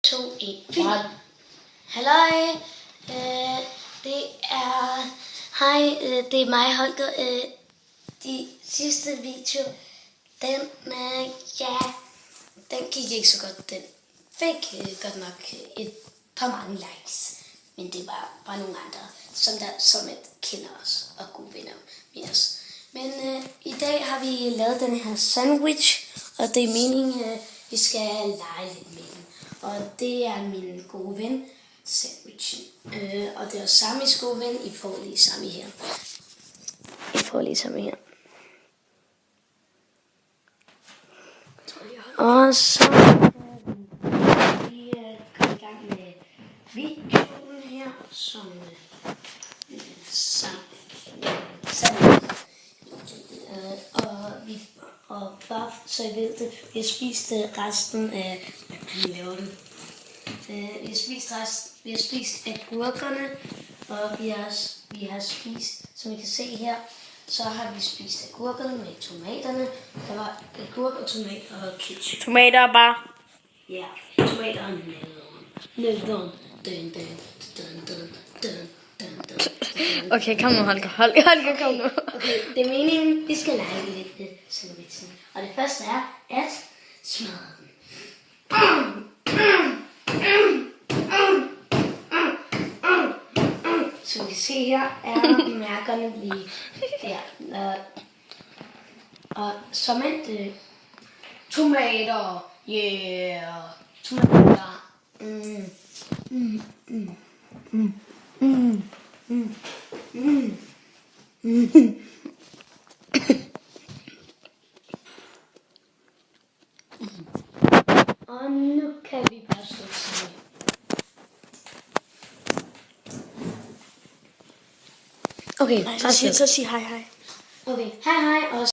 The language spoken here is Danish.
2, 1, film. Halløj, det er... Hej, det er mig, Holger. De sidste video, den gik ikke så godt. Den fik godt nok et par mange likes. Men det var bare nogle andre, som kender os og gode venner med os. Men i dag har vi lavet den her sandwich, og det er meningen, vi skal lege lidt med den. Og det er min gode ven, sandwichen. Og det er Samis gode ven, I får lige Sami her. Og så kan vi komme i gang med videoen her, som og bare så I ved det, vi har spist resten af, vi har spist agurkerne, og vi har spist, som I kan se her, så har vi spist agurkerne med tomaterne. Der var agurk og tomat og ketchup. Tomater bare. Ja, tomater og nødderen. Okay, kom nu, Holger, kom nu. Okay, det er meningen, vi skal lege lidt med sandwichen. Og det første er at smadre den. Som vi kan se her, er mærkerne lige der. Og som et tomater. Yeah. Tomater. Og nu kan vi bare stå sammen. Okay, Så sig hej hej. Okay, hej og